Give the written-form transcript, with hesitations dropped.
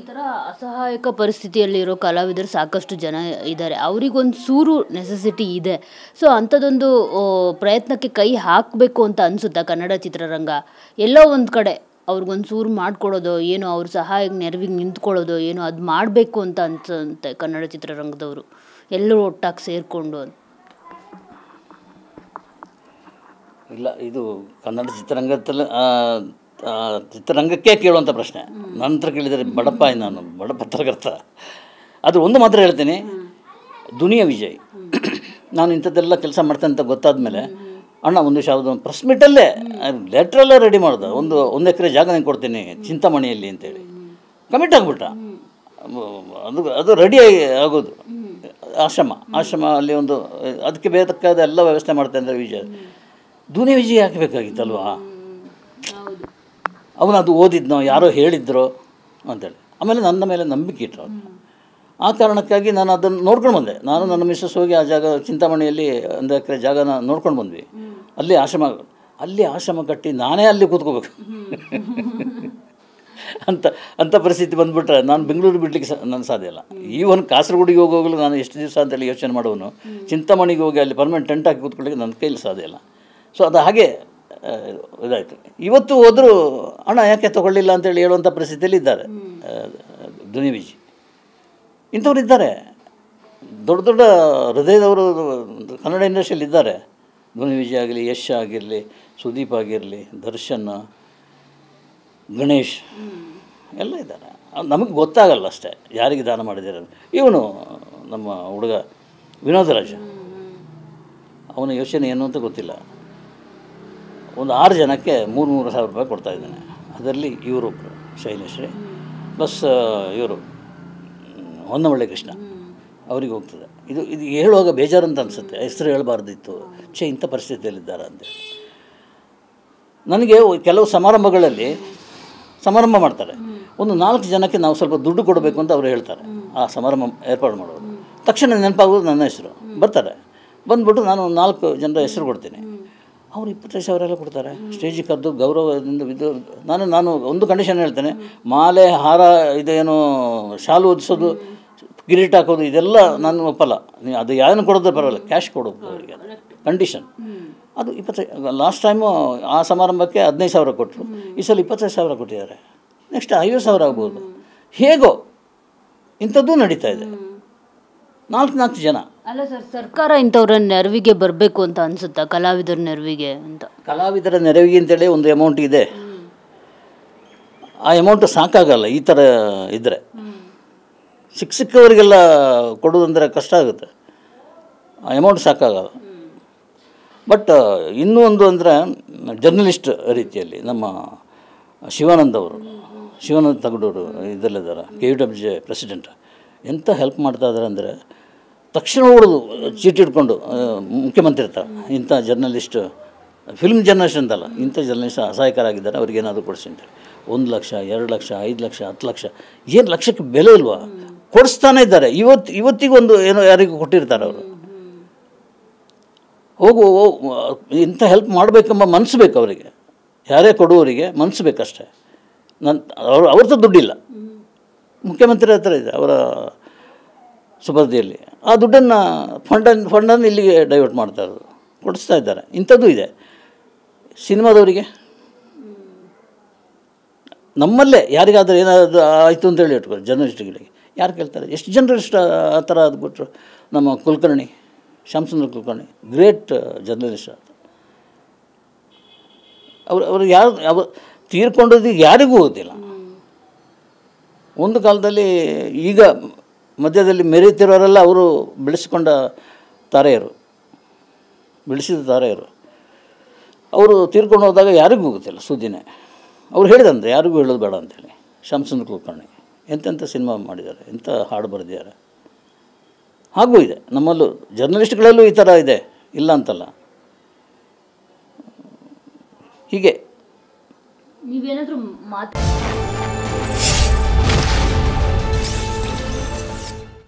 ಥರ ಅಸಹಾಯಕ ಪರಿಸ್ಥಿತಿಯಲ್ಲಿರೋ ಕಲಾವಿದರು ಸಾಕಷ್ಟು ಜನ ಇದ್ದಾರೆ. ಅವರಿಗೊಂದು ಸೂರು ನೆಸೆಸಿಟಿ ಇದೆ. ಸೊ ಅಂಥದ್ದೊಂದು ಪ್ರಯತ್ನಕ್ಕೆ ಕೈ ಹಾಕಬೇಕು ಅಂತ ಅನಿಸುತ್ತಾ ಕನ್ನಡ ಚಿತ್ರರಂಗ? ಎಲ್ಲೋ ಒಂದು ಕಡೆ ಅವ್ರಿಗೊಂದು ಸೂರು ಮಾಡಿಕೊಡೋದೋ ಏನೋ, ಅವ್ರ ಸಹಾಯಕ್ಕೆ ನೆರವಿಗೆ ನಿಂತ್ಕೊಳ್ಳೋದೋ ಏನೋ ಅದು ಮಾಡಬೇಕು ಅಂತ ಅನ್ಸುತ್ತೆ ಕನ್ನಡ ಚಿತ್ರರಂಗದವರು ಎಲ್ಲರೂ ಒಟ್ಟಾಗಿ ಸೇರಿಕೊಂಡು. ಇಲ್ಲ, ಇದು ಕನ್ನಡ ಚಿತ್ರರಂಗಕ್ಕೆ ಕೇಳುವಂಥ ಪ್ರಶ್ನೆ. ನನ್ನ ಹತ್ರ ಕೇಳಿದರೆ ಬಡಪ್ಪ, ನಾನು ಬಡ ಪತ್ರಕರ್ತ. ಅದು ಒಂದು ಮಾತ್ರ ಹೇಳ್ತೀನಿ, ದುನಿಯಾ ವಿಜಯ್ ನಾನು ಇಂಥದ್ದೆಲ್ಲ ಕೆಲಸ ಮಾಡ್ತೇನೆ ಅಂತ ಗೊತ್ತಾದ ಮೇಲೆ ಅಣ್ಣ ಒಂದು ಯಾವುದೋ ಪ್ರೆಸ್ ಮೀಟಲ್ಲೇ ಲೆಟ್ರೆಲ್ಲ ರೆಡಿ ಮಾಡ್ದೆ. ಒಂದು ಎಕರೆ ಜಾಗ ನಾನು ಕೊಡ್ತೀನಿ ಚಿಂತಾಮಣಿಯಲ್ಲಿ ಅಂತೇಳಿ ಕಮಿಟ್ ಆಗಿಬಿಟ್ಟ. ಅದು ರೆಡಿ ಆಗೋದು. ಆಶ್ರಮ ಅಲ್ಲಿ ಒಂದು ಅದಕ್ಕೆ ಬೇಕಾದ ಎಲ್ಲ ವ್ಯವಸ್ಥೆ ಮಾಡ್ತೇನೆ ಅಂದರೆ ದುನಿಯಾ ವಿಜಯ್ ಹಾಕಬೇಕಾಗಿತ್ತಲ್ವಾ? ಅವನು ಅದು ಓದಿದ್ನೋ ಯಾರೋ ಹೇಳಿದ್ರೋ ಅಂತೇಳಿ. ಆಮೇಲೆ ನನ್ನ ಮೇಲೆ ನಂಬಿಕೆ ಇಟ್ಟರು. ಆ ಕಾರಣಕ್ಕಾಗಿ ನಾನು ಅದನ್ನು ನೋಡ್ಕೊಂಡು ಬಂದೆ. ನಾನು ನನ್ನ ಮಿಸ್ಸಸ್ ಹೋಗಿ ಆ ಜಾಗ ಚಿಂತಾಮಣಿಯಲ್ಲಿ ಒಂದು ಎಕರೆ ಜಾಗನ ನೋಡ್ಕೊಂಡು ಬಂದ್ವಿ. ಅಲ್ಲಿ ಆಶ್ರಮ ಕಟ್ಟಿ ನಾನೇ ಅಲ್ಲಿ ಕೂತ್ಕೋಬೇಕು ಅಂಥ ಪರಿಸ್ಥಿತಿ ಬಂದುಬಿಟ್ರೆ ನಾನು ಬೆಂಗಳೂರು ಬಿಡಲಿಕ್ಕೆ ನನ್ನ ಸಾಧ್ಯ ಇಲ್ಲ. ಈವನ್ ಕಾಸರಗೋಡಿಗೆ ಹೋಗೋಗಲು ನಾನು ಎಷ್ಟು ದಿವಸ ಅಂತೇಳಿ ಯೋಚನೆ ಮಾಡುವನು, ಚಿಂತಾಮಣಿಗೆ ಹೋಗಿ ಅಲ್ಲಿ ಪರ್ಮನೆಂಟ್ ಟೆಂಟ್ ಹಾಕಿ ಕೂತ್ಕೊಳ್ಳಿಕ್ಕೆ ನನ್ನ ಕೈಲಿ ಸಾಧ್ಯ ಇಲ್ಲ. ಸೊ ಅದು ಹಾಗೆ ಇದಾಯಿತು. ಇವತ್ತು ಹೋದರೂ ಹಣ ಯಾಕೆ ತೊಗೊಳ್ಳಿಲ್ಲ ಅಂತೇಳಿ ಹೇಳುವಂಥ ಪರಿಸ್ಥಿತಿಯಲ್ಲಿ ಇದ್ದಾರೆ ದುನಿಯಾ ವಿಜಯ್. ಇಂಥವ್ರು ಇದ್ದಾರೆ, ದೊಡ್ಡ ದೊಡ್ಡ ಹೃದಯದವರು ಕನ್ನಡ ಇಂಡಸ್ಟ್ರಿಯಲ್ಲಿ ಇದ್ದಾರೆ. ದುನಿಯಾ ವಿಜಯ್ ಆಗಲಿ, ಯಶ್ ಆಗಿರಲಿ, ಸುದೀಪ್ ಆಗಿರಲಿ, ದರ್ಶನ್, ಗಣೇಶ್ ಎಲ್ಲ ಇದ್ದಾರೆ. ನಮಗೆ ಗೊತ್ತಾಗಲ್ಲ ಅಷ್ಟೇ ಯಾರಿಗೆ ದಾನ ಮಾಡಿದ್ದಾರೆ. ಇವನು ನಮ್ಮ ಹುಡುಗ ವಿನೋದರಾಜ, ಅವನ ಯೋಚನೆ ಏನು ಅಂತ ಗೊತ್ತಿಲ್ಲ. ಒಂದು 6 ಜನಕ್ಕೆ 3,000 ರೂಪಾಯಿ ಕೊಡ್ತಾಯಿದ್ದಾನೆ. ಅದರಲ್ಲಿ ಇವರೊಬ್ಬರು ಶೈಲೇಶ್ರೀ ಪ್ಲಸ್ ಇವರು ಹೊನ್ನವಳ್ಳಿ ಕೃಷ್ಣ ಅವರಿಗೆ ಹೋಗ್ತದೆ. ಇದು ಹೇಳುವಾಗ ಬೇಜಾರಂತ ಅನಿಸುತ್ತೆ, ಹೆಸರು ಹೇಳಬಾರ್ದಿತ್ತು, ಇಂಥ ಪರಿಸ್ಥಿತಿಯಲ್ಲಿದ್ದಾರೆ ಅಂತೇಳಿ. ನನಗೆ ಕೆಲವು ಸಮಾರಂಭ ಮಾಡ್ತಾರೆ, ಒಂದು 4 ಜನಕ್ಕೆ ನಾವು ಸ್ವಲ್ಪ ದುಡ್ಡು ಕೊಡಬೇಕು ಅಂತ ಅವರು ಹೇಳ್ತಾರೆ. ಆ ಸಮಾರಂಭ ಏರ್ಪಾಡು ಮಾಡೋರು ತಕ್ಷಣ ನೆನಪಾಗೋದು ನನ್ನ ಹೆಸರು. ಬರ್ತಾರೆ, ಬಂದ್ಬಿಟ್ಟು ನಾನು 4 ಜನರ ಹೆಸರು ಕೊಡ್ತೀನಿ. ಅವರು 25,000 ಎಲ್ಲ ಕೊಡ್ತಾರೆ. ಸ್ಟೇಜಿಗೆ ಕರೆದು ಗೌರವದಿಂದ ನಾನು ಒಂದು ಕಂಡೀಷನ್ ಹೇಳ್ತೇನೆ, ಮಾಲೆ ಹಾರ ಇದೇನು ಶಾಲು ಹೊದಿಸೋದು, ಕಿರೀಟ ಹಾಕೋದು ಇದೆಲ್ಲ ನಾನು ಒಪ್ಪಲ್ಲ. ಅದು ಯಾರನ್ನು ಕೊಡೋದು ಪರವಾಗಿಲ್ಲ, ಕ್ಯಾಶ್ ಕೊಡೋದು ಅವರಿಗೆ ಕಂಡೀಷನ್. ಅದು 25 ಲಾಸ್ಟ್ ಟೈಮು ಆ ಸಮಾರಂಭಕ್ಕೆ 15,000 ಕೊಟ್ಟರು, ಈ ಸಲ 25,000 ಕೊಟ್ಟಿದ್ದಾರೆ. ನೆಕ್ಸ್ಟ್ 50,000 ಆಗ್ಬೋದು. ಹೇಗೋ ಇಂಥದ್ದು ನಡೀತಾ ಇದೆ. 4 ಜನ. ಅಲ್ಲ ಸರ್, ಸರ್ಕಾರ ಇಂಥವ್ರ ನೆರವಿಗೆ ಬರಬೇಕು ಅಂತ ಅನಿಸುತ್ತಾ, ಕಲಾವಿದರ ನೆರವಿಗೆ ಅಂತ? ಕಲಾವಿದರ ನೆರವಿಗೆ ಅಂತೇಳಿ ಒಂದು ಅಮೌಂಟ್ ಇದೆ. ಆ ಅಮೌಂಟು ಸಾಕಾಗಲ್ಲ ಈ ಥರ ಇದ್ದರೆ. ಸಿಕ್ಕವರಿಗೆಲ್ಲ ಕೊಡೋದಂದರೆ ಕಷ್ಟ ಆಗುತ್ತೆ. ಆ ಅಮೌಂಟ್ ಸಾಕಾಗಲ್ಲ. ಬಟ್ ಇನ್ನೂ ಒಂದು ಅಂದರೆ ಜರ್ನಲಿಸ್ಟ್ ರೀತಿಯಲ್ಲಿ ನಮ್ಮ ಶಿವಾನಂದ ತಗಡೂರು ಇದರಲ್ಲಿದ್ದಾರೆ, KUWJ ಪ್ರೆಸಿಡೆಂಟ್. ಎಂಥ ಹೆಲ್ಪ್ ಮಾಡ್ತಾ ಇದ್ದಾರೆ ಅಂದರೆ ತಕ್ಷಣ ಹೊಡೆದು ಚೀಟಿ ಇಟ್ಕೊಂಡು ಮುಖ್ಯಮಂತ್ರಿ ಇರ್ತಾರೆ, ಇಂಥ ಜರ್ನಲಿಸ್ಟ್, ಫಿಲ್ಮ್ ಜರ್ನಲಿಸ್ಟ್ ಅಂತಲ್ಲ, ಇಂಥ ಜರ್ನಲಿಸ್ಟ್ ಅಸಹಾಯಕರಾಗಿದ್ದಾರೆ, ಅವ್ರಿಗೇನಾದರೂ ಕೊಡಿಸಿ ಅಂತೇಳಿ 1 ಲಕ್ಷ 2 ಲಕ್ಷ 5 ಲಕ್ಷ 10 ಲಕ್ಷ, ಏನು ಲಕ್ಷಕ್ಕೆ ಬೆಲೆ ಇಲ್ವಾ, ಕೊಡಿಸ್ತಾನೆ ಇದ್ದಾರೆ. ಇವತ್ತಿಗೊಂದು ಏನೋ ಯಾರಿಗೂ ಕೊಟ್ಟಿರ್ತಾರೆ ಅವರು. ಇಂಥ ಹೆಲ್ಪ್ ಮಾಡಬೇಕೆಂಬ ಮನಸ್ಸು ಬೇಕು ಅವರಿಗೆ, ಯಾರೇ ಕೊಡುವವರಿಗೆ ಮನಸ್ಸು ಬೇಕಷ್ಟೇ. ಅವ್ರದ್ದು ದುಡ್ಡಿಲ್ಲ, ಮುಖ್ಯಮಂತ್ರಿ ಹತ್ರ ಇದೆ ಅವರ ಸುಪರ್ದಿಯಲ್ಲಿ. ಆ ದುಡ್ಡನ್ನು ಫಂಡನ್ನು ಇಲ್ಲಿಗೆ ಡೈವರ್ಟ್ ಮಾಡ್ತಾ ಇರೋದು, ಕೊಡಿಸ್ತಾ ಇದ್ದಾರೆ. ಇಂಥದ್ದು ಇದೆ ಸಿನಿಮಾದವರಿಗೆ. ನಮ್ಮಲ್ಲೇ ಯಾರಿಗಾದರೂ ಏನಾದರೂ ಆಯಿತು ಅಂತೇಳಿ ಇಟ್ಕೊಳ್ಳಿ, ಜರ್ನಲಿಸ್ಟ್ಗಳಿಗೆ ಯಾರು ಕೇಳ್ತಾರೆ? ಎಷ್ಟು ಜರ್ನಲಿಸ್ಟ್ ಆ ಥರ ಅದ್ಬಿಟ್ರು. ನಮ್ಮ ಕುಲಕರ್ಣಿ, ಶ್ಯಾಮಸುಂದರ್ ಕುಲಕರ್ಣಿ, ಗ್ರೇಟ್ ಜರ್ನಲಿಸ್ಟ್. ಅವರು ಯಾರು ತೀರ್ಕೊಂಡದ್ದು ಯಾರಿಗೂ ಗೊತ್ತಿಲ್ಲ. ಒಂದು ಕಾಲದಲ್ಲಿ, ಈಗ ಮಧ್ಯದಲ್ಲಿ ಮೆರೀತಿರೋರೆಲ್ಲ ಅವರು ಬೆಳೆಸಿದ ತಾರೆಯರು. ಅವರು ತೀರ್ಕೊಂಡು ಹೋದಾಗ ಯಾರಿಗೂ ಗೊತ್ತಿಲ್ಲ ಸುದ್ದಿನೇ. ಅವ್ರು ಹೇಳಿದಂತೆ ಯಾರಿಗೂ ಹೇಳೋದು ಬೇಡ ಅಂತೇಳಿ. ಶ್ಯಾಮಸುಂದರ್ ಕುಲಕರ್ಣಿ ಎಂತೆಂಥ ಸಿನಿಮಾ ಮಾಡಿದ್ದಾರೆ, ಎಂಥ ಹಾಡು ಬರೆದಿದ್ದಾರೆ. ಹಾಗೂ ಇದೆ ನಮ್ಮಲ್ಲೂ, ಜರ್ನಲಿಸ್ಟ್ಗಳಲ್ಲೂ ಈ ಥರ ಇದೆ, ಇಲ್ಲ ಅಂತಲ್ಲ. ಹೀಗೆ ನೀವೇನಾದರೂ